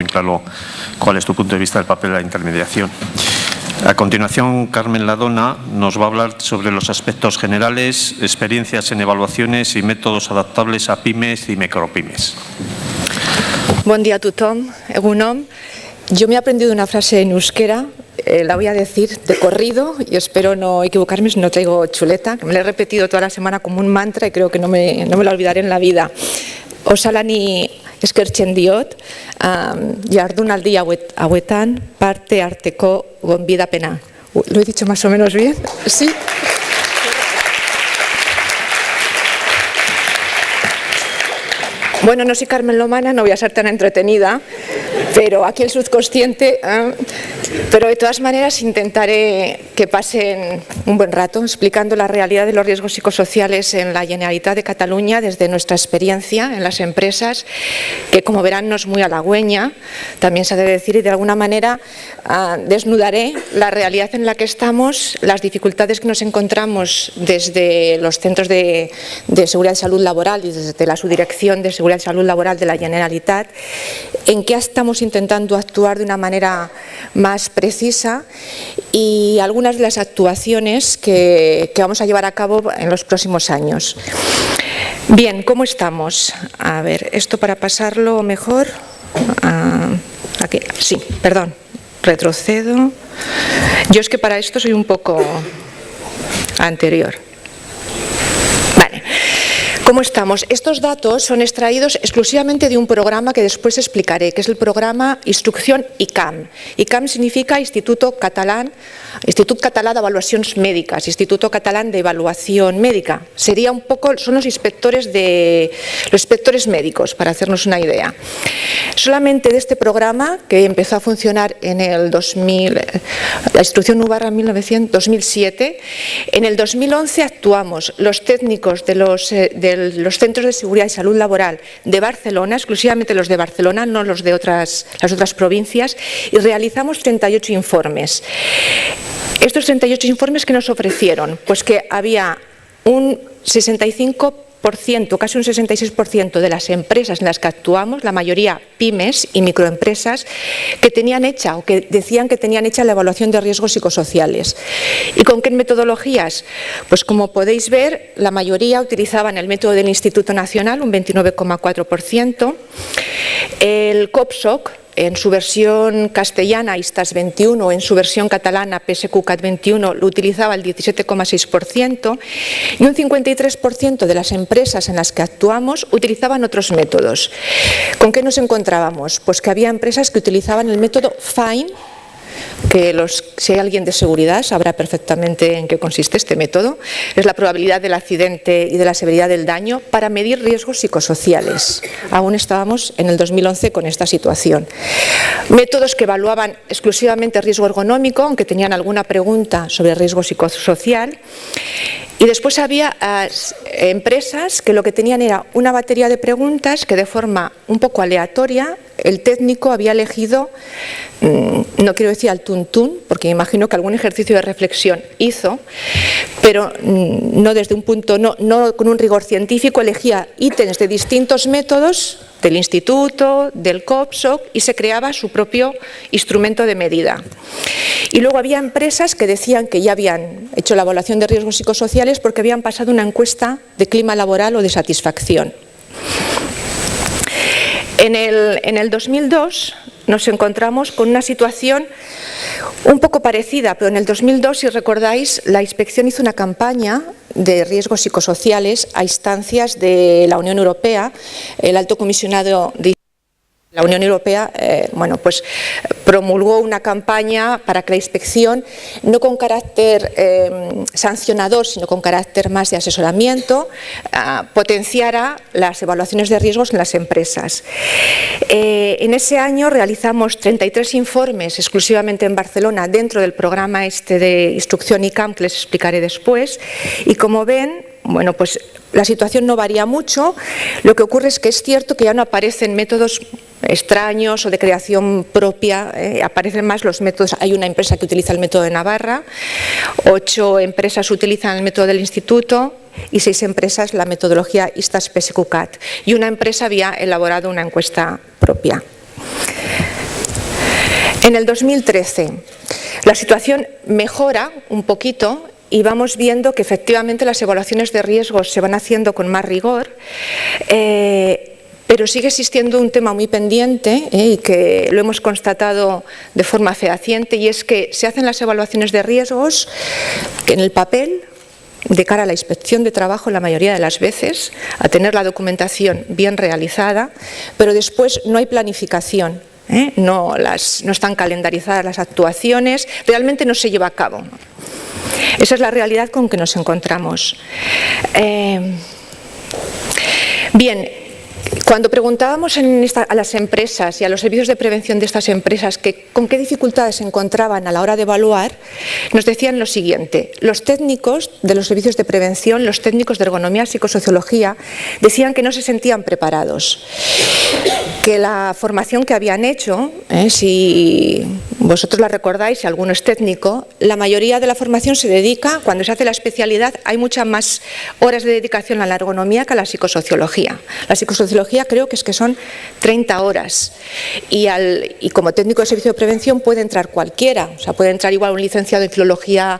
Claro, ¿cuál es tu punto de vista del papel de la intermediación? A continuación, Carmen Ladona nos va a hablar sobre los aspectos generales, experiencias en evaluaciones y métodos adaptables a pymes y micropymes. Buen día a tothom, egunon. Yo me he aprendido una frase en euskera, la voy a decir de corrido y espero no equivocarme si no traigo chuleta, que me la he repetido toda la semana como un mantra y creo que no me la olvidaré en la vida. Osalani eskertzen diot, jardunaldi hauetan parte harteko gonbidapena. ¿Lo he dicho más o menos bien? ¿Sí? Bueno, no soy Carmen Lomana, no voy a ser tan entretenida, pero aquí el subconsciente. Pero de todas maneras intentaré que pasen un buen rato explicando la realidad de los riesgos psicosociales en la Generalitat de Cataluña desde nuestra experiencia en las empresas, que como verán no es muy halagüeña, también se ha de decir, y de alguna manera desnudaré la realidad en la que estamos, las dificultades que nos encontramos desde los centros de seguridad y salud laboral y desde la subdirección de seguridad y salud laboral de la Generalitat, en qué estamos intentando actuar de una manera más precisa y algunas de las actuaciones que vamos a llevar a cabo en los próximos años. Bien, ¿cómo estamos? A ver, esto para pasarlo mejor. Aquí, sí, perdón, retrocedo. Yo es que para esto soy un poco anterior. Vale. ¿Cómo estamos? Estos datos son extraídos exclusivamente de un programa que después explicaré, que es el programa Instrucción ICAM. ICAM significa Institut Català d'Avaluacions Mèdiques, Instituto Catalán de Evaluación Médica. Sería un poco, son los inspectores médicos, para hacernos una idea. Solamente de este programa, que empezó a funcionar en el 2000, la instrucción Nubarra en 2007, en el 2011 actuamos los técnicos de los centros de seguridad y salud laboral de Barcelona, exclusivamente los de Barcelona, no los de las otras provincias, y realizamos 38 informes. Estos 38 informes que nos ofrecieron, pues que había un 65%, casi un 66% de las empresas en las que actuamos, la mayoría pymes y microempresas, que tenían hecha o que decían que tenían hecha la evaluación de riesgos psicosociales. ¿Y con qué metodologías? Pues como podéis ver, la mayoría utilizaban el método del Instituto Nacional, un 29,4%, el COPSOC, en su versión castellana ISTAS 21 o en su versión catalana PSQCAT 21 lo utilizaba el 17,6% y un 53% de las empresas en las que actuamos utilizaban otros métodos. ¿Con qué nos encontrábamos? Pues que había empresas que utilizaban el método FINE, que si hay alguien de seguridad sabrá perfectamente en qué consiste este método. Es la probabilidad del accidente y de la severidad del daño para medir riesgos psicosociales. Aún estábamos en el 2011 con esta situación. Métodos que evaluaban exclusivamente riesgo ergonómico, aunque tenían alguna pregunta sobre riesgo psicosocial. Y después había empresas que lo que tenían era una batería de preguntas que de forma un poco aleatoria el técnico había elegido, no quiero decir al tuntún, porque me imagino que algún ejercicio de reflexión hizo, pero no desde un punto, no con un rigor científico, elegía ítems de distintos métodos del instituto, del COPSOC, y se creaba su propio instrumento de medida. Y luego había empresas que decían que ya habían hecho la evaluación de riesgos psicosociales porque habían pasado una encuesta de clima laboral o de satisfacción. En el 2002 nos encontramos con una situación un poco parecida, pero en el 2002, si recordáis, la inspección hizo una campaña de riesgos psicosociales a instancias de la Unión Europea. El alto comisionado de la Unión Europea pues promulgó una campaña para que la inspección, no con carácter sancionador, sino con carácter más de asesoramiento, potenciara las evaluaciones de riesgos en las empresas. En ese año realizamos 33 informes exclusivamente en Barcelona dentro del programa de instrucción ICAM, que les explicaré después, y como ven, bueno, pues la situación no varía mucho. Lo que ocurre es que es cierto que ya no aparecen métodos extraños o de creación propia, aparecen más los métodos. Hay una empresa que utiliza el método de Navarra, 8 empresas utilizan el método del instituto y 6 empresas la metodología ISTAS PSQCAT, y una empresa había elaborado una encuesta propia. En el 2013 la situación mejora un poquito y vamos viendo que efectivamente las evaluaciones de riesgos se van haciendo con más rigor, pero sigue existiendo un tema muy pendiente y que lo hemos constatado de forma fehaciente, y es que se hacen las evaluaciones de riesgos en el papel de cara a la inspección de trabajo la mayoría de las veces, a tener la documentación bien realizada, pero después no hay planificación. No están calendarizadas las actuaciones, realmente no se lleva a cabo. Esa es la realidad con que nos encontramos. Bien, cuando preguntábamos a las empresas y a los servicios de prevención de estas empresas con qué dificultades se encontraban a la hora de evaluar, nos decían lo siguiente: los técnicos de los servicios de prevención, los técnicos de ergonomía, psicosociología, decían que no se sentían preparados, que la formación que habían hecho, si vosotros la recordáis, si alguno es técnico, la mayoría de la formación se dedica, cuando se hace la especialidad, hay muchas más horas de dedicación a la ergonomía que a la psicosociología. La psicosociología creo que son 30 horas y como técnico de servicio de prevención puede entrar cualquiera, o sea, puede entrar igual un licenciado en filología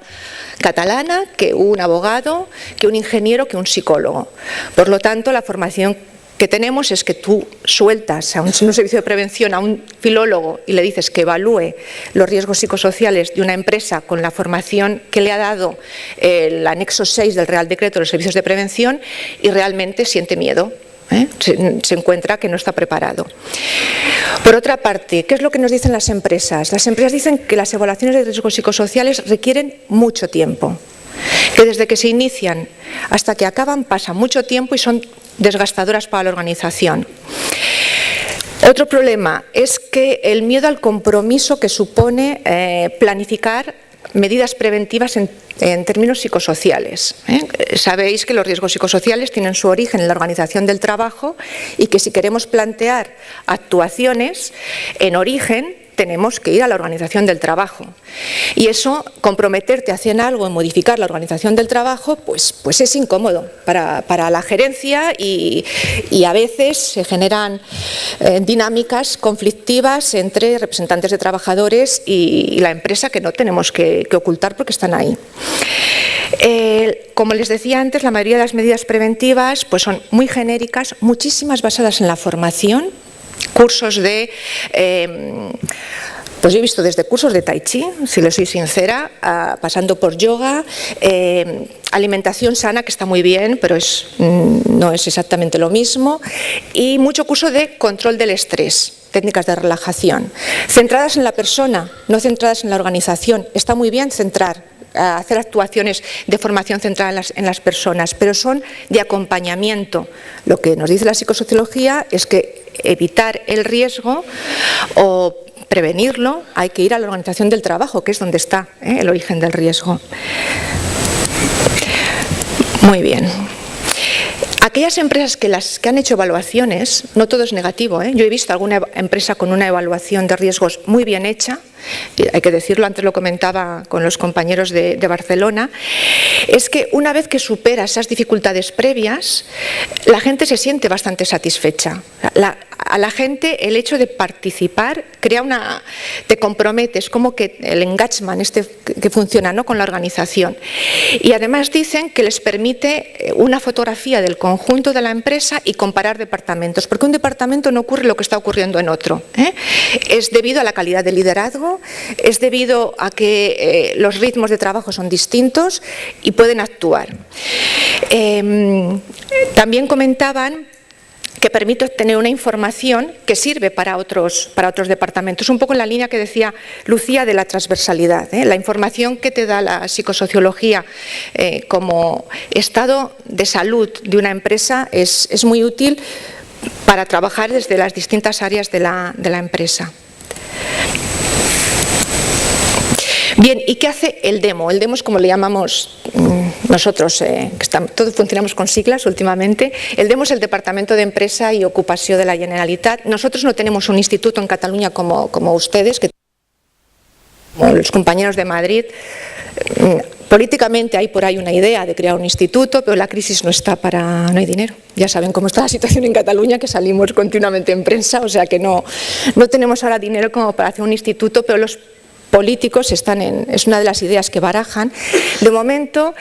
catalana que un abogado, que un ingeniero, que un psicólogo. Por lo tanto, la formación que tenemos es que tú sueltas a un servicio de prevención a un filólogo y le dices que evalúe los riesgos psicosociales de una empresa con la formación que le ha dado el anexo 6 del Real Decreto de los Servicios de Prevención, y realmente siente miedo. Se encuentra que no está preparado. Por otra parte, ¿qué es lo que nos dicen las empresas? Las empresas dicen que las evaluaciones de riesgos psicosociales requieren mucho tiempo, que desde que se inician hasta que acaban pasa mucho tiempo y son desgastadoras para la organización. Otro problema es que el miedo al compromiso que supone planificar medidas preventivas en términos psicosociales. Sabéis que los riesgos psicosociales tienen su origen en la organización del trabajo y que si queremos plantear actuaciones en origen tenemos que ir a la organización del trabajo. Y eso, comprometerte a hacer algo en modificar la organización del trabajo, pues es incómodo para la gerencia y a veces se generan dinámicas conflictivas entre representantes de trabajadores y la empresa que no tenemos que ocultar porque están ahí. Como les decía antes, la mayoría de las medidas preventivas pues son muy genéricas, muchísimas basadas en la formación, cursos de... Pues yo he visto desde cursos de tai chi, si le soy sincera, pasando por yoga, alimentación sana, que está muy bien, pero no es exactamente lo mismo, y mucho curso de control del estrés, técnicas de relajación, centradas en la persona, no centradas en la organización. Está muy bien hacer actuaciones de formación centrada en las personas, pero son de acompañamiento. Lo que nos dice la psicosociología es que evitar el riesgo o prevenirlo hay que ir a la organización del trabajo, que es donde está el origen del riesgo. Muy bien. Aquellas empresas que han hecho evaluaciones, no todo es negativo, yo he visto alguna empresa con una evaluación de riesgos muy bien hecha, hay que decirlo, antes lo comentaba con los compañeros de Barcelona, es que una vez que supera esas dificultades previas, la gente se siente bastante satisfecha. A la gente el hecho de participar te comprometes, como que el engagement que funciona, ¿no?, con la organización. Y además dicen que les permite una fotografía del conjunto de la empresa y comparar departamentos, porque un departamento no ocurre lo que está ocurriendo en otro. Es debido a la calidad del liderazgo, es debido a que los ritmos de trabajo son distintos y pueden actuar. También comentaban que permite obtener una información que sirve para otros departamentos, un poco en la línea que decía Lucía de la transversalidad. La información que te da la psicosociología como estado de salud de una empresa es muy útil para trabajar desde las distintas áreas de la empresa. Bien, ¿y qué hace el DEMO? El DEMO es como le llamamos nosotros, todos funcionamos con siglas últimamente. El DEMO es el Departamento de Empresa y Ocupació de la Generalitat. Nosotros no tenemos un instituto en Cataluña como ustedes, que como los compañeros de Madrid, políticamente hay por ahí una idea de crear un instituto, pero la crisis no hay dinero. Ya saben cómo está la situación en Cataluña, que salimos continuamente en prensa, o sea que no tenemos ahora dinero como para hacer un instituto, pero los políticos es una de las ideas que barajan. De momento,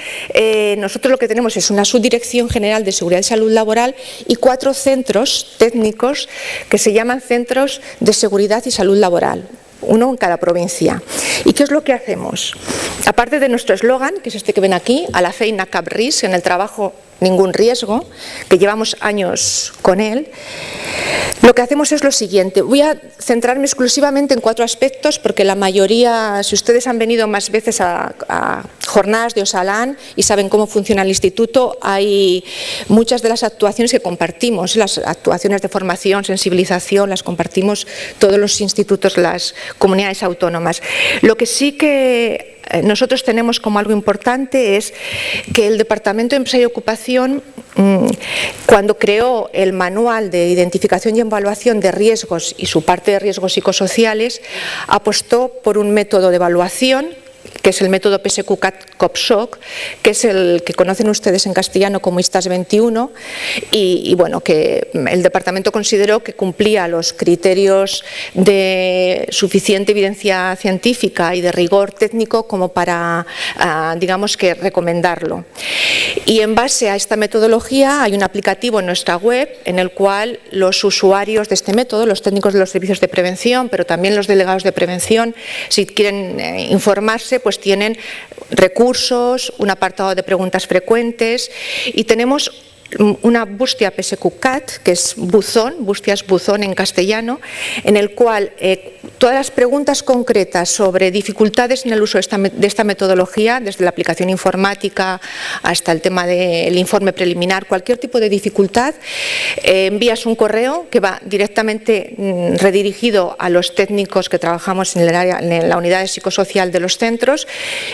nosotros lo que tenemos es una Subdirección General de Seguridad y Salud Laboral y 4 centros técnicos que se llaman Centros de Seguridad y Salud Laboral, uno en cada provincia. ¿Y qué es lo que hacemos? Aparte de nuestro eslogan, que es este que ven aquí, a la feina cap risc, en el trabajo ningún riesgo, que llevamos años con él, lo que hacemos es lo siguiente. Voy a centrarme exclusivamente en 4 aspectos, porque la mayoría, si ustedes han venido más veces a jornadas de Osalan y saben cómo funciona el instituto, hay muchas de las actuaciones que compartimos, las actuaciones de formación, sensibilización, las compartimos todos los institutos, las comunidades autónomas. Lo que sí que nosotros tenemos como algo importante es que el Departamento de Empresa y Ocupación, cuando creó el Manual de Identificación y Evaluación de Riesgos y su parte de riesgos psicosociales, apostó por un método de evaluación, que es el método PSQ-COP-SOC, que es el que conocen ustedes en castellano como ISTAS 21, y bueno, que el departamento consideró que cumplía los criterios de suficiente evidencia científica y de rigor técnico como para, digamos, que recomendarlo. Y en base a esta metodología hay un aplicativo en nuestra web en el cual los usuarios de este método, los técnicos de los servicios de prevención, pero también los delegados de prevención, si quieren informarse, pues tienen recursos, un apartado de preguntas frecuentes y tenemos una Bustia PSQ-CAT, que es buzón, Bustia es buzón en castellano, en el cual todas las preguntas concretas sobre dificultades en el uso de esta metodología, desde la aplicación informática hasta el tema del informe preliminar, cualquier tipo de dificultad, envías un correo que va directamente redirigido a los técnicos que trabajamos en la unidad de psicosocial de los centros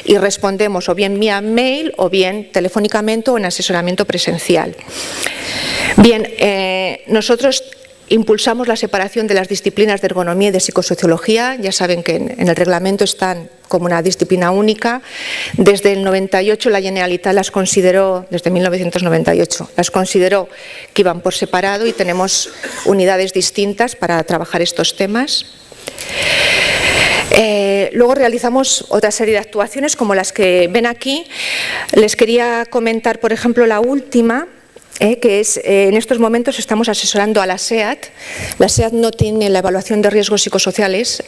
y respondemos o bien vía mail o bien telefónicamente o en asesoramiento presencial. Bien, nosotros impulsamos la separación de las disciplinas de ergonomía y de psicosociología. Ya saben que en el reglamento están como una disciplina única. Desde el 98 la Generalitat las consideró, desde 1998, las consideró que iban por separado y tenemos unidades distintas para trabajar estos temas. Luego realizamos otra serie de actuaciones como las que ven aquí. Les quería comentar, por ejemplo, la última, que es, en estos momentos estamos asesorando a la SEAT. La SEAT no tiene la evaluación de riesgos psicosociales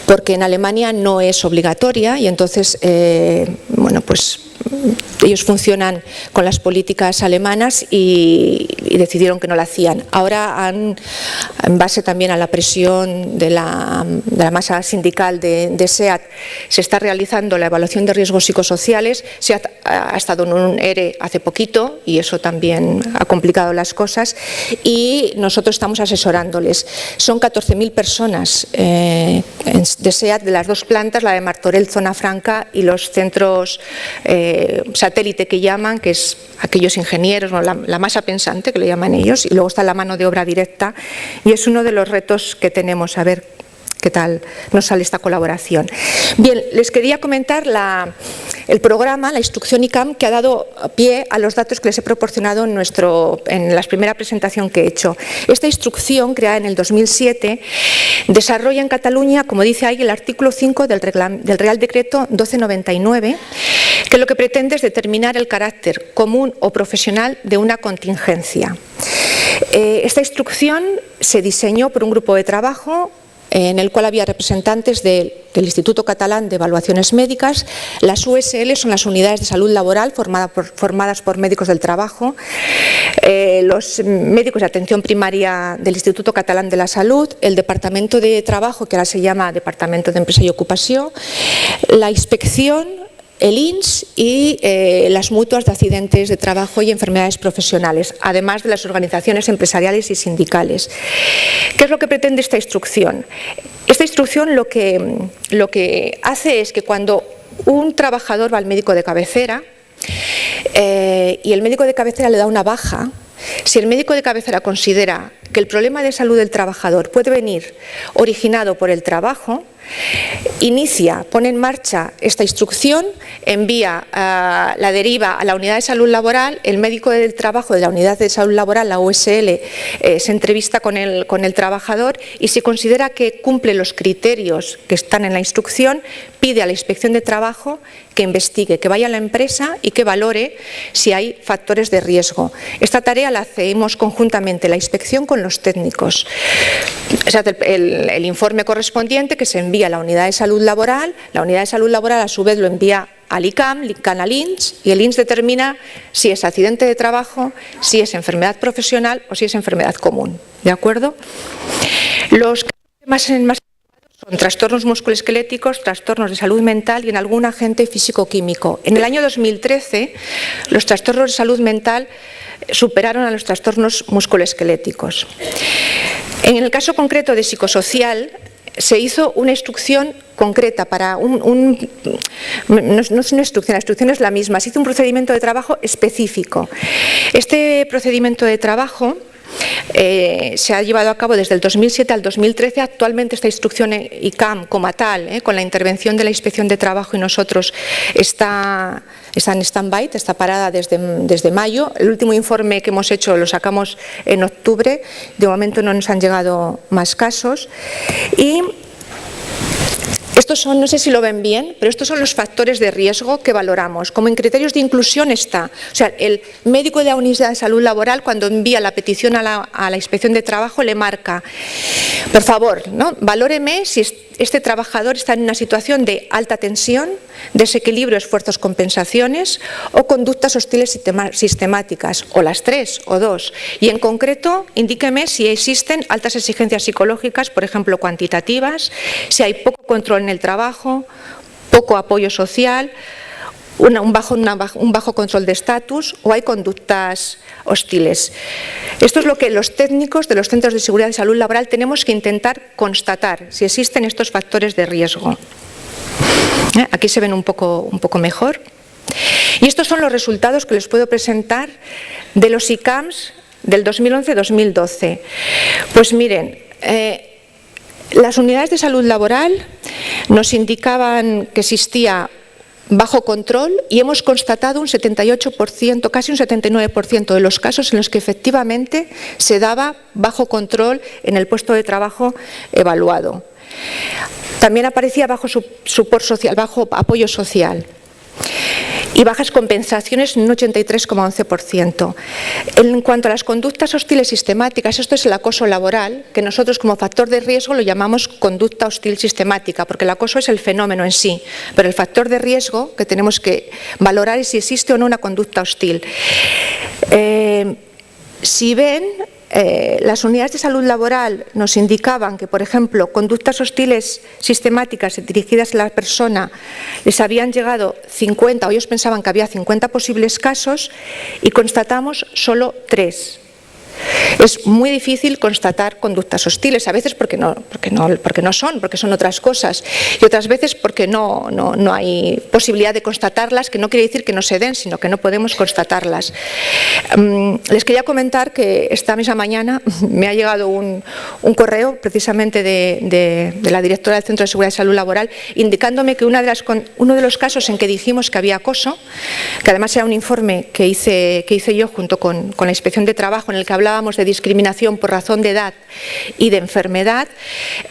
porque en Alemania no es obligatoria y entonces, bueno, pues ellos funcionan con las políticas alemanas y decidieron que no la hacían. Ahora, en base también a la presión de la masa sindical de SEAT, se está realizando la evaluación de riesgos psicosociales. SEAT ha estado en un ERE hace poquito y eso también ha complicado las cosas y nosotros estamos asesorándoles. Son 14.000 personas de SEAT, de las 2 plantas, la de Martorell, Zona Franca y los centros satélite que llaman, que es aquellos ingenieros, ¿no? la masa pensante que le llaman ellos, y luego está la mano de obra directa y es uno de los retos que tenemos, a ver qué tal nos sale esta colaboración. Bien, les quería comentar el programa, la instrucción ICAM, que ha dado pie a los datos que les he proporcionado en la primera presentación que he hecho. Esta instrucción, creada en el 2007, desarrolla en Cataluña, como dice ahí, el artículo 5 del Real Decreto 1299, que lo que pretende es determinar el carácter común o profesional de una contingencia. Esta instrucción se diseñó por un grupo de trabajo en el cual había representantes del Instituto Catalán de Evaluaciones Médicas. Las USL son las unidades de salud laboral formadas por médicos del trabajo, los médicos de atención primaria del Instituto Catalán de la Salud, el Departamento de Trabajo, que ahora se llama Departamento de Empresa y Ocupación, la Inspección, el INS y las mutuas de accidentes de trabajo y enfermedades profesionales, además de las organizaciones empresariales y sindicales. ¿Qué es lo que pretende esta instrucción? Esta instrucción lo que hace es que cuando un trabajador va al médico de cabecera y el médico de cabecera le da una baja, si el médico de cabecera considera que el problema de salud del trabajador puede venir originado por el trabajo, pone en marcha esta instrucción, envía la deriva a la unidad de salud laboral, el médico del trabajo de la unidad de salud laboral, la USL, se entrevista con el trabajador y si considera que cumple los criterios que están en la instrucción, pide a la Inspección de Trabajo que investigue, que vaya a la empresa y que valore si hay factores de riesgo. Esta tarea la hacemos conjuntamente la inspección con los técnicos. O sea, el informe correspondiente que se envía a la unidad de salud laboral, la unidad de salud laboral a su vez lo envía al ICAM, al INS, y el INS determina si es accidente de trabajo, si es enfermedad profesional o si es enfermedad común. ¿De acuerdo? Los casos más son trastornos musculoesqueléticos, trastornos de salud mental y en algún agente físico-químico. En el año 2013, los trastornos de salud mental superaron a los trastornos musculoesqueléticos. En el caso concreto de psicosocial, se hizo una instrucción concreta para no es una instrucción, la instrucción es la misma, se hizo un procedimiento de trabajo específico. Este procedimiento de trabajo se ha llevado a cabo desde el 2007 al 2013. Actualmente esta instrucción ICAM como tal, con la intervención de la Inspección de Trabajo y nosotros, está en stand-by, está parada desde mayo. El último informe que hemos hecho lo sacamos en octubre. De momento no nos han llegado más casos. Y estos son, no sé si lo ven bien, pero estos son los factores de riesgo que valoramos. Como en criterios de inclusión está, o sea, el médico de la unidad de salud laboral cuando envía la petición a la Inspección de Trabajo le marca, por favor, ¿no?, valóreme si este trabajador está en una situación de alta tensión, desequilibrio, esfuerzos, compensaciones o conductas hostiles sistemáticas, o las tres o dos. Y en concreto, indíqueme si existen altas exigencias psicológicas, por ejemplo, cuantitativas, si hay poco control en el trabajo, poco apoyo social, un bajo control de estatus o hay conductas hostiles. Esto es lo que los técnicos de los centros de seguridad de salud laboral tenemos que intentar constatar, si existen estos factores de riesgo. Aquí se ven un poco mejor. Y estos son los resultados que les puedo presentar de los ICAMs del 2011-2012. Pues miren, las unidades de salud laboral nos indicaban que existía bajo control y hemos constatado un 78%, casi un 79% de los casos en los que efectivamente se daba bajo control en el puesto de trabajo evaluado. También aparecía bajo support social, bajo apoyo social. Y bajas compensaciones en un 83,11%. En cuanto a las conductas hostiles sistemáticas, esto es el acoso laboral, que nosotros como factor de riesgo lo llamamos conducta hostil sistemática, porque el acoso es el fenómeno en sí, pero el factor de riesgo que tenemos que valorar es si existe o no una conducta hostil. Si ven, las unidades de salud laboral nos indicaban que, por ejemplo, conductas hostiles sistemáticas dirigidas a la persona les habían llegado 50, o ellos pensaban que había 50 posibles casos y constatamos solo 3. Es muy difícil constatar conductas hostiles, a veces porque no son, porque son otras cosas, y otras veces porque no hay posibilidad de constatarlas, que no quiere decir que no se den, sino que no podemos constatarlas. Les quería comentar que esta misma mañana me ha llegado un correo precisamente de la directora del Centro de Seguridad y Salud Laboral indicándome que uno de los casos en que dijimos que había acoso, que además era un informe que hice yo junto con la Inspección de Trabajo en el que hablábamos de discriminación por razón de edad y de enfermedad,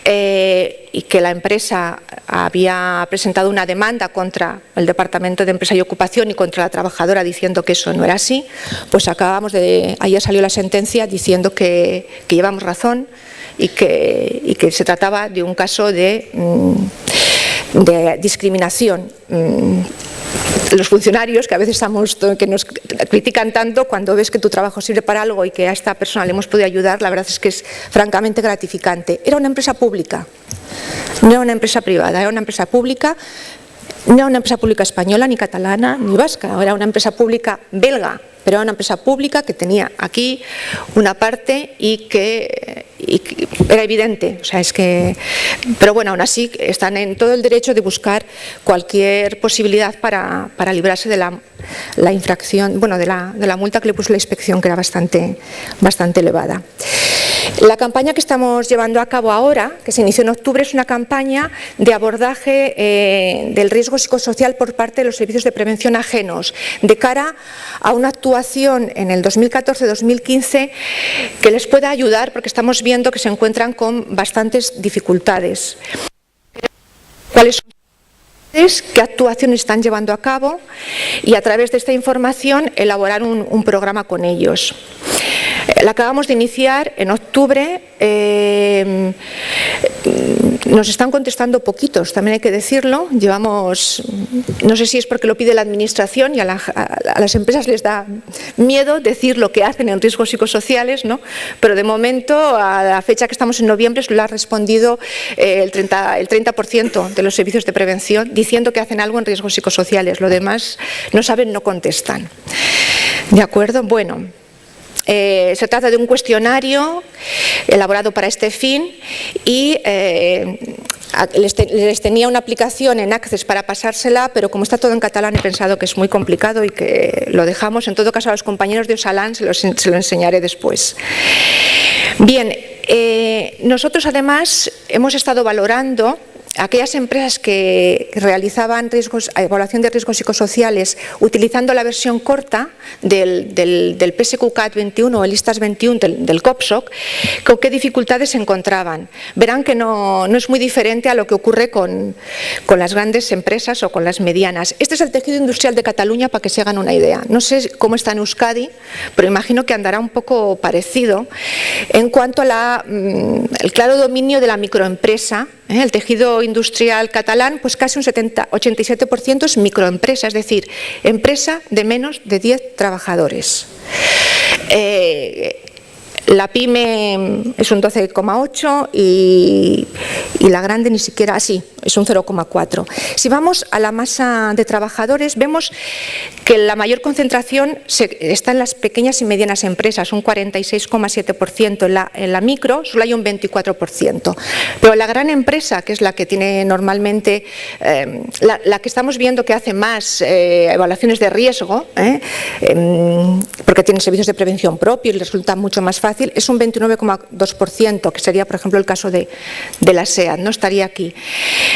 y que la empresa había presentado una demanda contra el Departamento de Empresa y Ocupación y contra la trabajadora diciendo que eso no era así, pues ayer salió la sentencia diciendo que llevamos razón y que se trataba de un caso de discriminación. Los funcionarios, que a veces que nos critican tanto, cuando ves que tu trabajo sirve para algo y que a esta persona le hemos podido ayudar, la verdad es que es francamente gratificante. Era una empresa pública, no era una empresa privada, era una empresa pública, no era una empresa pública española, ni catalana, ni vasca, era una empresa pública belga, pero era una empresa pública que tenía aquí una parte y que era evidente, o sea, pero bueno, aún así están en todo el derecho de buscar cualquier posibilidad para librarse de la infracción, bueno, de la multa que le puso la inspección, que era bastante elevada. La campaña que estamos llevando a cabo ahora, que se inició en octubre, es una campaña de abordaje del riesgo psicosocial por parte de los servicios de prevención ajenos, de cara a una actuación en el 2014-2015 que les pueda ayudar, porque estamos viendo que se encuentran con bastantes dificultades. ¿Cuáles son? ¿Qué actuaciones están llevando a cabo? Y a través de esta información elaborar un programa con ellos. La acabamos de iniciar en octubre. Nos están contestando poquitos, también hay que decirlo. Llevamos, no sé si es porque lo pide la administración y a las empresas les da miedo decir lo que hacen en riesgos psicosociales, ¿no? Pero de momento, a la fecha que estamos en noviembre, se lo ha respondido el 30% de los servicios de prevención diciendo que hacen algo en riesgos psicosociales. Lo demás no saben, no contestan. ¿De acuerdo? Bueno. Se trata de un cuestionario elaborado para este fin y les tenía una aplicación en Access para pasársela, pero como está todo en catalán he pensado que es muy complicado y que lo dejamos. En todo caso, a los compañeros de Osalan se lo enseñaré después. Bien, nosotros además hemos estado valorando aquellas empresas que realizaban evaluación de riesgos psicosociales utilizando la versión corta del PSQCAT 21 o el ISTAS 21 del COPSOC, con qué dificultades se encontraban. Verán que no es muy diferente a lo que ocurre con las grandes empresas o con las medianas. Este es el tejido industrial de Cataluña, para que se hagan una idea. No sé cómo está en Euskadi, pero imagino que andará un poco parecido en cuanto a el claro dominio de la microempresa. El tejido industrial catalán, pues casi un 87% es microempresa, es decir, empresa de menos de 10 trabajadores. La PYME es un 12,8 y la grande ni siquiera así, es un 0,4. Si vamos a la masa de trabajadores, vemos que la mayor concentración está en las pequeñas y medianas empresas, un 46,7%, en la micro solo hay un 24%. Pero la gran empresa, que es la que tiene normalmente, la que estamos viendo que hace más evaluaciones de riesgo, porque tiene servicios de prevención propios y les resulta mucho más fácil, es un 29,2%, que sería, por ejemplo, el caso de la SEAT, no estaría aquí.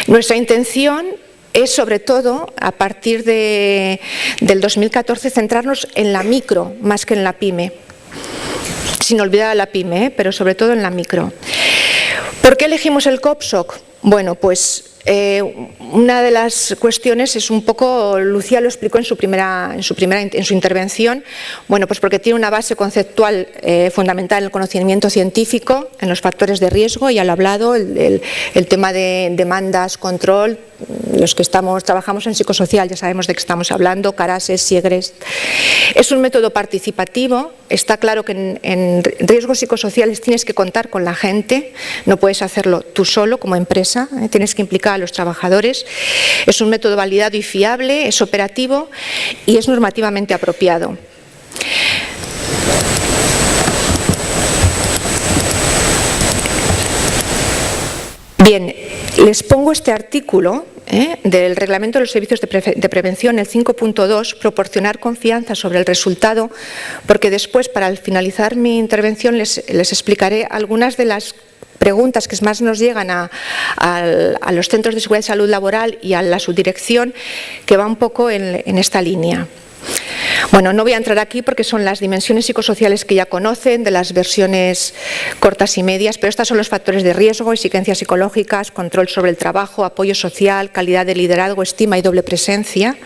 Nuestra intención es, sobre todo, a partir del 2014, centrarnos en la micro más que en la PYME, sin olvidar a la PYME, pero sobre todo en la micro. ¿Por qué elegimos el COPSOC? Bueno, pues una de las cuestiones es un poco, Lucía lo explicó en su intervención, bueno, pues porque tiene una base conceptual fundamental en el conocimiento científico, en los factores de riesgo, ya lo he hablado, el tema de demandas, control. Los que trabajamos en psicosocial ya sabemos de qué estamos hablando, Carases, Siegres. Es un método participativo. Está claro que en riesgos psicosociales tienes que contar con la gente, no puedes hacerlo tú solo como empresa, tienes que implicar a los trabajadores. Es un método validado y fiable, es operativo y es normativamente apropiado. Bien, les pongo este artículo del Reglamento de los Servicios de Prevención, el 5.2, proporcionar confianza sobre el resultado, porque después, para finalizar mi intervención, les explicaré algunas de las preguntas que más nos llegan a los centros de seguridad y salud laboral y a la subdirección, que va un poco en esta línea. Bueno, no voy a entrar aquí porque son las dimensiones psicosociales que ya conocen, de las versiones cortas y medias, pero estos son los factores de riesgo, exigencias psicológicas, control sobre el trabajo, apoyo social, calidad de liderazgo, estima y doble presencia.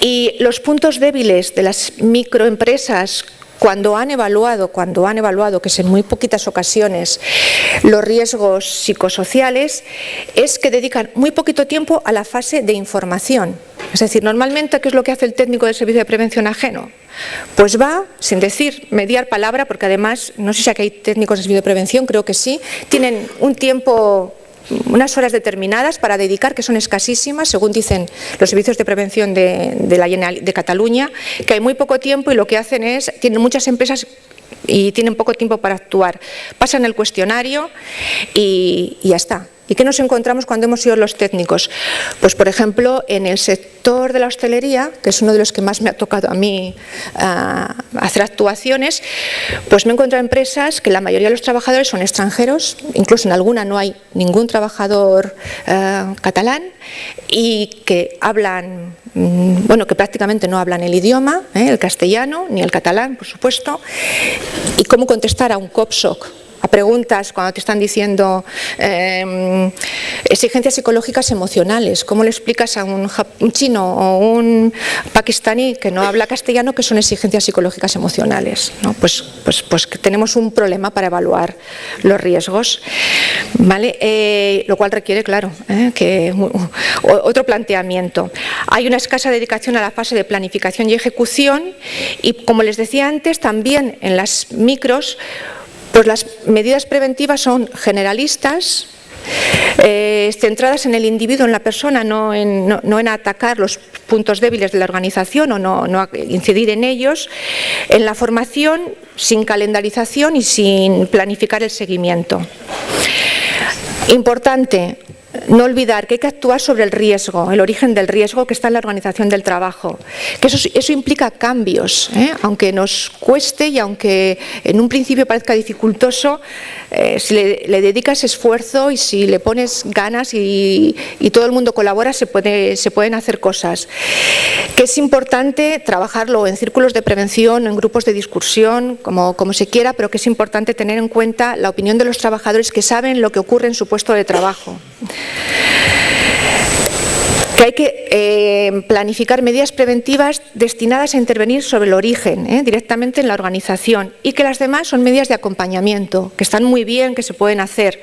Y los puntos débiles de las microempresas, cuando han evaluado, que es en muy poquitas ocasiones, los riesgos psicosociales, es que dedican muy poquito tiempo a la fase de información. Es decir, normalmente, ¿qué es lo que hace el técnico del servicio de prevención ajeno? Pues va, sin decir, mediar palabra, porque además, no sé si aquí hay técnicos de servicio de prevención, creo que sí, tienen un tiempo, unas horas determinadas para dedicar, que son escasísimas, según dicen los servicios de prevención de Cataluña, que hay muy poco tiempo y lo que hacen es, tienen muchas empresas y tienen poco tiempo para actuar. Pasan el cuestionario y ya está. ¿Y qué nos encontramos cuando hemos sido los técnicos? Pues, por ejemplo, en el sector de la hostelería, que es uno de los que más me ha tocado a mí hacer actuaciones, pues me he encontrado empresas que la mayoría de los trabajadores son extranjeros, incluso en alguna no hay ningún trabajador catalán, y que hablan, bueno, que prácticamente no hablan el idioma, el castellano, ni el catalán, por supuesto, y cómo contestar a un COPSOC, a preguntas cuando te están diciendo exigencias psicológicas emocionales. ¿Cómo le explicas a un chino o un pakistaní que no habla castellano que son exigencias psicológicas emocionales, ¿no? Pues que tenemos un problema para evaluar los riesgos, ¿vale? Lo cual requiere, claro, otro planteamiento. Hay una escasa dedicación a la fase de planificación y ejecución y, como les decía antes, también en las micros, pues las medidas preventivas son generalistas, centradas en el individuo, en la persona, no en atacar los puntos débiles de la organización o no incidir en ellos, en la formación, sin calendarización y sin planificar el seguimiento. Importante, no olvidar que hay que actuar sobre el riesgo, el origen del riesgo que está en la organización del trabajo, que eso implica cambios, aunque nos cueste y aunque en un principio parezca dificultoso, si le dedicas esfuerzo y si le pones ganas y todo el mundo colabora, se pueden hacer cosas. Que es importante trabajarlo en círculos de prevención, en grupos de discusión, como se quiera, pero que es importante tener en cuenta la opinión de los trabajadores que saben lo que ocurre en su puesto de trabajo. Que hay que planificar medidas preventivas destinadas a intervenir sobre el origen, directamente en la organización, y que las demás son medidas de acompañamiento, que están muy bien, que se pueden hacer,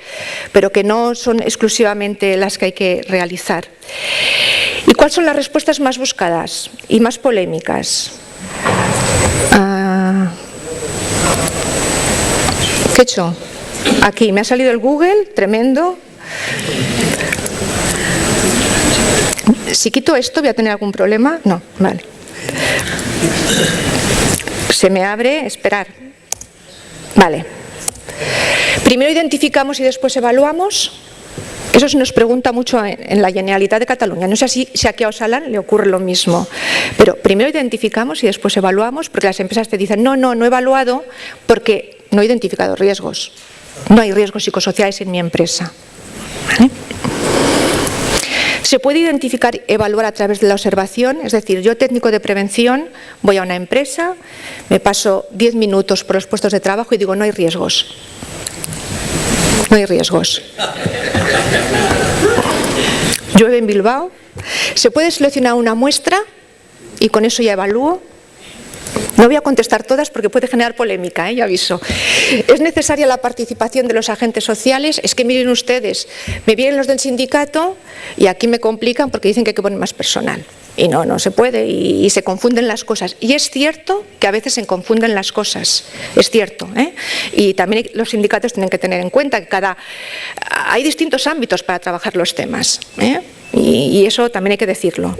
pero que no son exclusivamente las que hay que realizar. ¿Y cuáles son las respuestas más buscadas y más polémicas? ¿Qué he hecho? Aquí me ha salido el Google, tremendo. Si quito esto, ¿voy a tener algún problema? No, vale. Se me abre, esperar. Vale. Primero identificamos y después evaluamos. Eso se nos pregunta mucho en la Generalitat de Cataluña. No sé si aquí a Osalan le ocurre lo mismo. Pero primero identificamos y después evaluamos, porque las empresas te dicen, no he evaluado porque no he identificado riesgos. No hay riesgos psicosociales en mi empresa. ¿Vale? Se puede identificar y evaluar a través de la observación, es decir, yo, técnico de prevención, voy a una empresa, me paso 10 minutos por los puestos de trabajo y digo, no hay riesgos. No hay riesgos. Llueve en Bilbao. Se puede seleccionar una muestra y con eso ya evalúo. No voy a contestar todas porque puede generar polémica, ya aviso. ¿Es necesaria la participación de los agentes sociales? Es que miren ustedes, me vienen los del sindicato y aquí me complican porque dicen que hay que poner más personal. Y no se puede y se confunden las cosas. Y es cierto que a veces se confunden las cosas, es cierto. Y también los sindicatos tienen que tener en cuenta que hay distintos ámbitos para trabajar los temas. Y eso también hay que decirlo.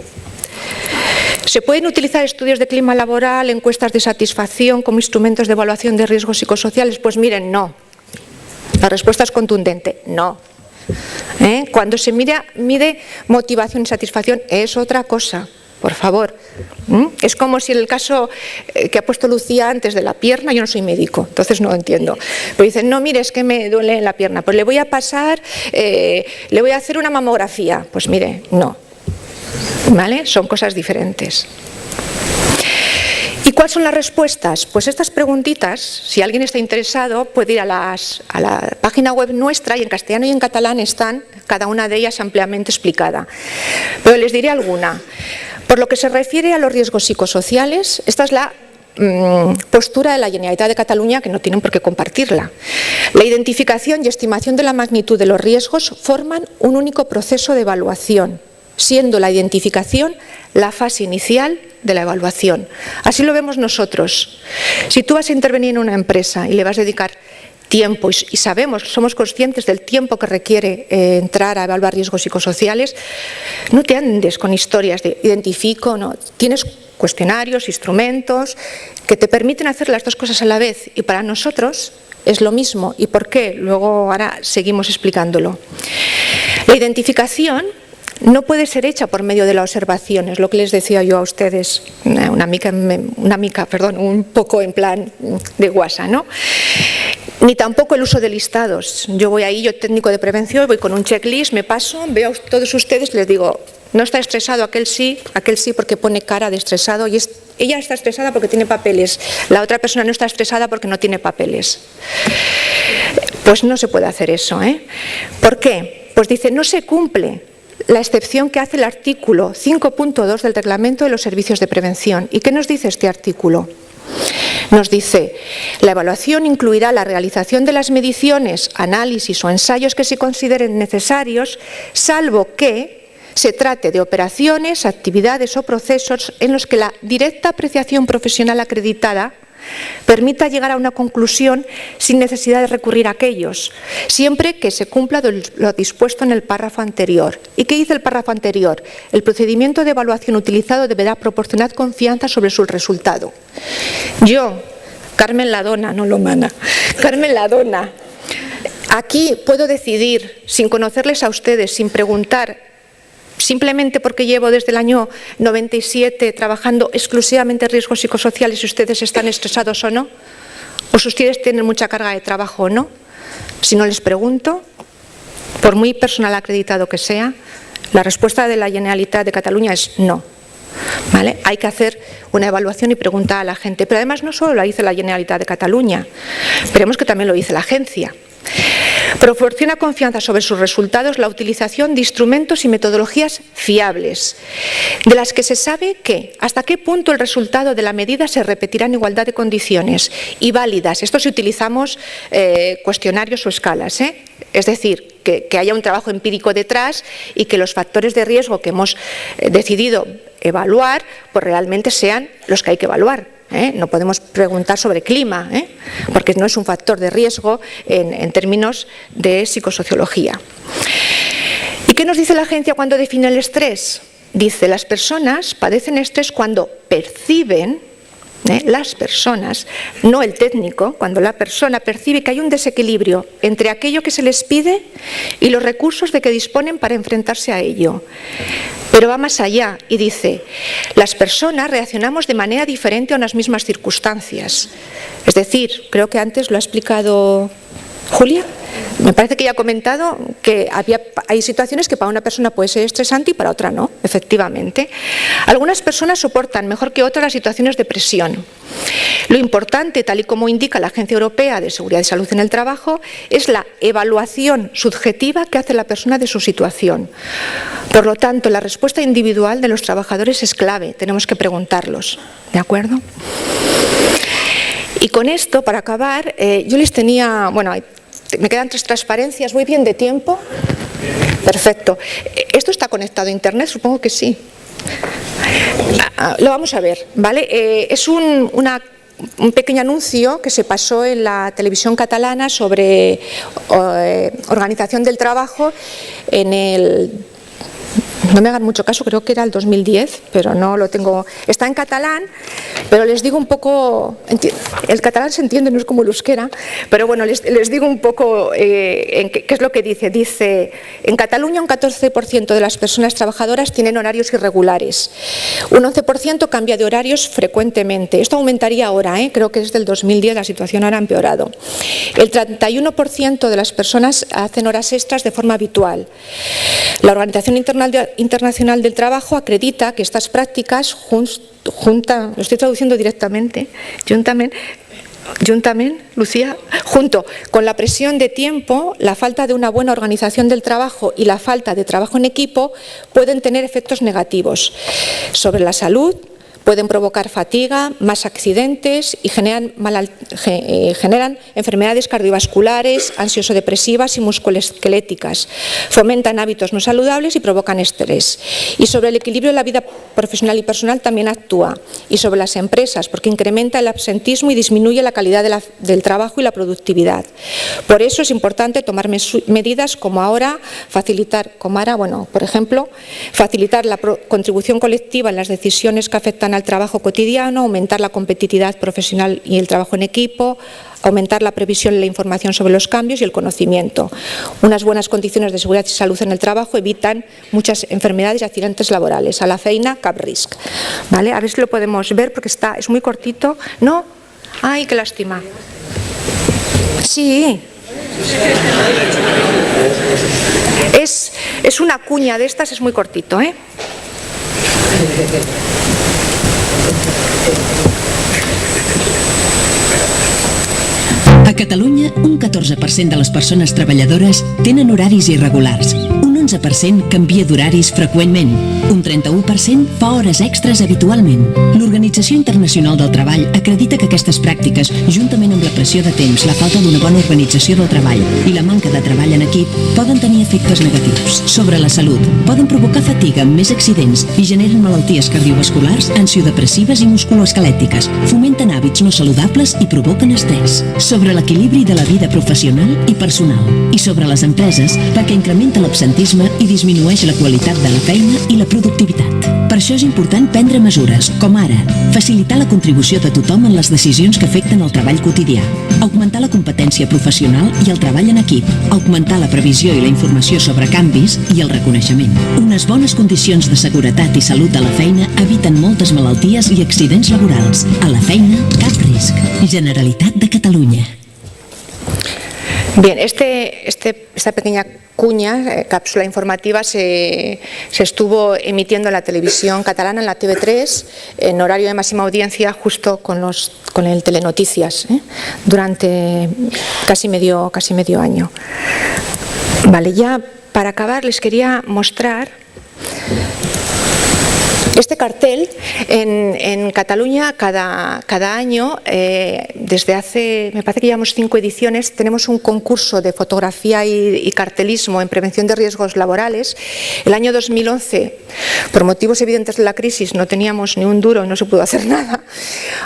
¿Se pueden utilizar estudios de clima laboral, encuestas de satisfacción como instrumentos de evaluación de riesgos psicosociales? Pues miren, no. La respuesta es contundente, no. Cuando se mide motivación y satisfacción es otra cosa, por favor. Es como si en el caso que ha puesto Lucía antes de la pierna, yo no soy médico, entonces no lo entiendo. Pero dicen, no, mire, es que me duele la pierna, pues le voy a pasar, le voy a hacer una mamografía. Pues mire, no. ¿Vale? Son cosas diferentes. ¿Y cuáles son las respuestas? Pues estas preguntitas, si alguien está interesado, puede ir a la página web nuestra y en castellano y en catalán están cada una de ellas ampliamente explicada. Pero les diré alguna. Por lo que se refiere a los riesgos psicosociales, esta es la postura de la Generalitat de Cataluña, que no tienen por qué compartirla. La identificación y estimación de la magnitud de los riesgos forman un único proceso de evaluación, siendo la identificación la fase inicial de la evaluación. Así lo vemos nosotros. Si tú vas a intervenir en una empresa y le vas a dedicar tiempo, y somos conscientes del tiempo que requiere entrar a evaluar riesgos psicosociales, no te andes con historias de identifico, no. Tienes cuestionarios, instrumentos que te permiten hacer las dos cosas a la vez, y para nosotros es lo mismo. ¿Y por qué? Luego ahora seguimos explicándolo. La identificación no puede ser hecha por medio de la observación, es lo que les decía yo a ustedes, un poco en plan de guasa, ¿no? Ni tampoco el uso de listados. Yo voy ahí, yo técnico de prevención, voy con un checklist, me paso, veo a todos ustedes y les digo, no está estresado, aquel sí porque pone cara de estresado y ella está estresada porque tiene papeles, la otra persona no está estresada porque no tiene papeles. Pues no se puede hacer eso, ¿eh? ¿Por qué? Pues dice, no se cumple la excepción que hace el artículo 5.2 del Reglamento de los Servicios de Prevención. ¿Y qué nos dice este artículo? Nos dice, la evaluación incluirá la realización de las mediciones, análisis o ensayos que se consideren necesarios, salvo que se trate de operaciones, actividades o procesos en los que la directa apreciación profesional acreditada permita llegar a una conclusión sin necesidad de recurrir a aquellos, siempre que se cumpla lo dispuesto en el párrafo anterior. ¿Y qué dice el párrafo anterior? El procedimiento de evaluación utilizado deberá proporcionar confianza sobre su resultado. Yo, Carmen Ladona, no Lomana, Carmen Ladona, aquí puedo decidir, sin conocerles a ustedes, sin preguntar, simplemente porque llevo desde el año 97 trabajando exclusivamente en riesgos psicosociales, si ustedes están estresados o no, o si ustedes tienen mucha carga de trabajo o no. Si no les pregunto, por muy personal acreditado que sea, la respuesta de la Generalitat de Cataluña es no. ¿Vale? Hay que hacer una evaluación y preguntar a la gente. Pero además no solo lo dice la Generalitat de Cataluña, veremos que también lo dice la agencia. Proporciona confianza sobre sus resultados la utilización de instrumentos y metodologías fiables, de las que se sabe que hasta qué punto el resultado de la medida se repetirá en igualdad de condiciones y válidas. Esto si utilizamos cuestionarios o escalas, ¿eh? Es decir, que haya un trabajo empírico detrás y que los factores de riesgo que hemos decidido evaluar, pues realmente sean los que hay que evaluar. No podemos preguntar sobre clima, porque no es un factor de riesgo en términos de psicosociología. ¿Y qué nos dice la agencia cuando define el estrés? Dice, las personas padecen estrés cuando perciben, las personas, no el técnico, cuando la persona percibe que hay un desequilibrio entre aquello que se les pide y los recursos de que disponen para enfrentarse a ello. Pero va más allá y dice, las personas reaccionamos de manera diferente a unas mismas circunstancias. Es decir, creo que antes lo ha explicado Julia, me parece que ya ha comentado que hay situaciones que para una persona puede ser estresante y para otra no, efectivamente. Algunas personas soportan mejor que otras las situaciones de presión. Lo importante, tal y como indica la Agencia Europea de Seguridad y Salud en el Trabajo, es la evaluación subjetiva que hace la persona de su situación. Por lo tanto, la respuesta individual de los trabajadores es clave, tenemos que preguntarlos, ¿de acuerdo? Y con esto, para acabar, yo les tenía, bueno, me quedan 3 transparencias, ¿voy bien de tiempo? Perfecto. ¿Esto está conectado a Internet? Supongo que sí. Lo vamos a ver, ¿vale? Es un pequeño anuncio que se pasó en la televisión catalana sobre organización del trabajo en el... No me hagan mucho caso, creo que era el 2010, pero no lo tengo... Está en catalán, pero les digo un poco... El catalán se entiende, no es como el euskera, pero bueno, les digo un poco qué es lo que dice. Dice, en Cataluña un 14% de las personas trabajadoras tienen horarios irregulares. Un 11% cambia de horarios frecuentemente. Esto aumentaría ahora, creo que desde el 2010 la situación ahora ha empeorado. El 31% de las personas hacen horas extras de forma habitual. La Organización Internacional del Trabajo acredita que estas prácticas, lo estoy traduciendo directamente, Lucía, junto con la presión de tiempo, la falta de una buena organización del trabajo y la falta de trabajo en equipo pueden tener efectos negativos sobre la salud. Pueden provocar fatiga, más accidentes y generan enfermedades cardiovasculares, ansioso-depresivas y musculoesqueléticas. Fomentan hábitos no saludables y provocan estrés. Y sobre el equilibrio de la vida profesional y personal también actúa. Y sobre las empresas, porque incrementa el absentismo y disminuye la calidad del trabajo y la productividad. Por eso es importante tomar medidas como ahora, por ejemplo, facilitar la contribución colectiva en las decisiones que afectan al trabajo cotidiano, aumentar la competitividad profesional y el trabajo en equipo, aumentar la previsión y la información sobre los cambios y el conocimiento. Unas buenas condiciones de seguridad y salud en el trabajo evitan muchas enfermedades y accidentes laborales. A la feina, cap risc. ¿Vale? A ver si lo podemos ver porque es muy cortito. ¿No? ¡Ay, qué lástima! Sí. Es una cuña de estas, es muy cortito, ¿eh? A Catalunya, un 14% de les persones treballadores tenen horaris irregulars. Un 11% canvia d'horaris freqüentment. Un 31% fa hores extres habitualment. L'Organització Internacional del Treball acredita que aquestes pràctiques, juntament amb la pressió de temps, la falta d'una bona organització del treball i la manca de treball en equip, poden tenir efectes negatius. Sobre la salut, poden provocar fatiga, més accidents i generen malalties cardiovasculars, ansiodepressives i musculoesquelètiques, fomenten hàbits no saludables i provoquen estrès. Sobre l'equilibri de la vida professional i personal. I sobre les empreses, perquè incrementa l'absentisme i disminueix la qualitat de la feina i la productivitat. Per això és important prendre mesures, com ara facilitar la contribució de tothom en les decisions que afecten el treball quotidià, augmentar la competència professional i el treball en equip, augmentar la previsió i la informació sobre canvis i el reconeixement. Unes bones condicions de seguretat i salut a la feina eviten moltes malalties i accidents laborals. A la feina, cap risc. Generalitat de Catalunya. Bien, esta pequeña cuña, cápsula informativa, se estuvo emitiendo en la televisión catalana, en la TV3, en horario de máxima audiencia, justo con el Telenoticias, durante casi medio año. Vale, ya para acabar les quería mostrar este cartel. En Cataluña cada año, desde hace, me parece que llevamos 5 ediciones, tenemos un concurso de fotografía y cartelismo en prevención de riesgos laborales. El año 2011, por motivos evidentes de la crisis, no teníamos ni un duro, no se pudo hacer nada.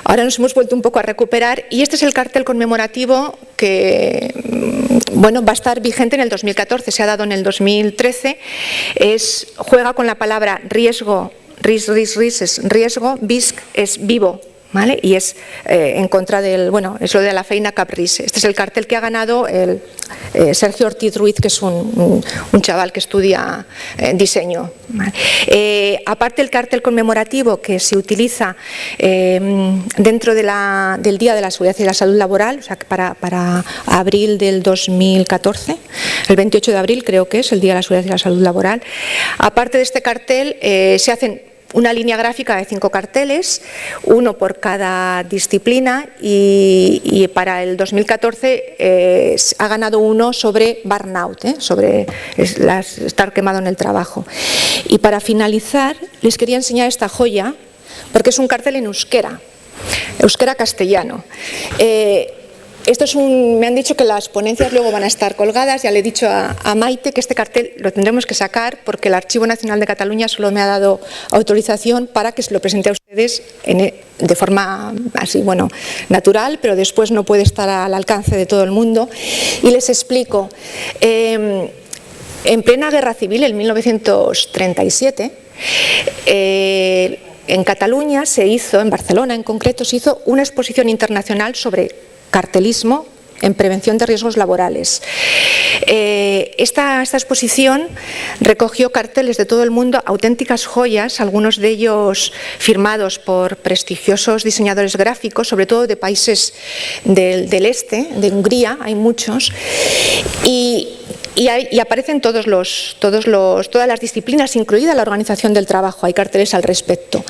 Ahora nos hemos vuelto un poco a recuperar y este es el cartel conmemorativo que va a estar vigente en el 2014, se ha dado en el 2013. Juega con la palabra riesgo. RIS es riesgo, VISC es vivo, ¿vale? Y es en contra es lo de la feina cap risc. Este es el cartel que ha ganado Sergio Ortiz Ruiz, que es un chaval que estudia diseño, ¿vale? Aparte el cartel conmemorativo que se utiliza dentro del Día de la Seguridad y la Salud Laboral, o sea, para abril del 2014, el 28 de abril creo que es el Día de la Seguridad y la Salud Laboral. Aparte de este cartel se hacen una línea gráfica de 5 carteles, uno por cada disciplina y para el 2014 ha ganado uno sobre burnout, sobre estar quemado en el trabajo. Y para finalizar les quería enseñar esta joya porque es un cartel en euskera castellano. Me han dicho que las ponencias luego van a estar colgadas. Ya le he dicho a Maite que este cartel lo tendremos que sacar porque el Archivo Nacional de Cataluña solo me ha dado autorización para que se lo presente a ustedes de forma así, natural, pero después no puede estar al alcance de todo el mundo. Y les explico. En plena guerra civil, en 1937, en Cataluña en Barcelona en concreto, se hizo una exposición internacional sobre cartelismo en prevención de riesgos laborales. Esta exposición recogió carteles de todo el mundo, auténticas joyas, algunos de ellos firmados por prestigiosos diseñadores gráficos, sobre todo de países del este, de Hungría, hay muchos, y aparecen todas las disciplinas, incluida la organización del trabajo, hay carteles al respecto.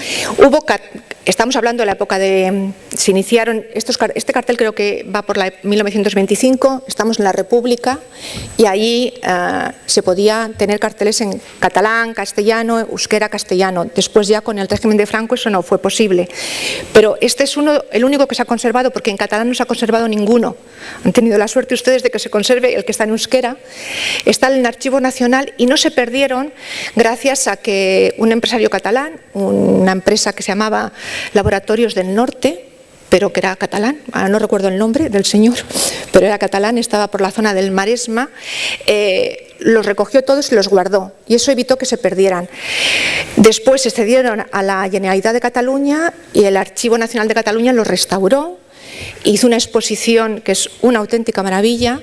Estamos hablando de la época se iniciaron, este cartel creo que va por la 1925, estamos en la República y allí se podía tener carteles en catalán, castellano, euskera, castellano. Después ya con el régimen de Franco eso no fue posible. Pero este es el único que se ha conservado porque en catalán no se ha conservado ninguno. Han tenido la suerte ustedes de que se conserve el que está en euskera. Está en el Archivo Nacional y no se perdieron gracias a que un empresario catalán, una empresa que se llamaba Laboratorios del Norte, pero que era catalán, ahora no recuerdo el nombre del señor, pero era catalán, estaba por la zona del Maresma, los recogió todos y los guardó, y eso evitó que se perdieran. Después se cedieron a la Generalitat de Cataluña y el Archivo Nacional de Cataluña los restauró. Hizo una exposición que es una auténtica maravilla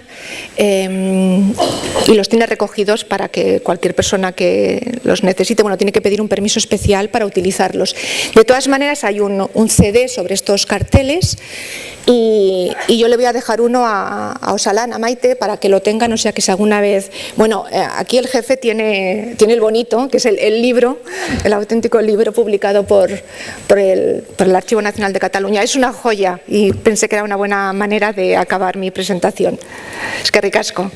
y los tiene recogidos para que cualquier persona que los necesite, bueno, tiene que pedir un permiso especial para utilizarlos. De todas maneras, hay un CD sobre estos carteles y yo le voy a dejar uno a Osalan, a Maite, para que lo tengan, o sea que si alguna vez... Bueno, aquí el jefe tiene el bonito, que es el libro, el auténtico libro publicado por el Archivo Nacional de Cataluña. Es una joya y pensé que era una buena manera de acabar mi presentación. Es que ricasco.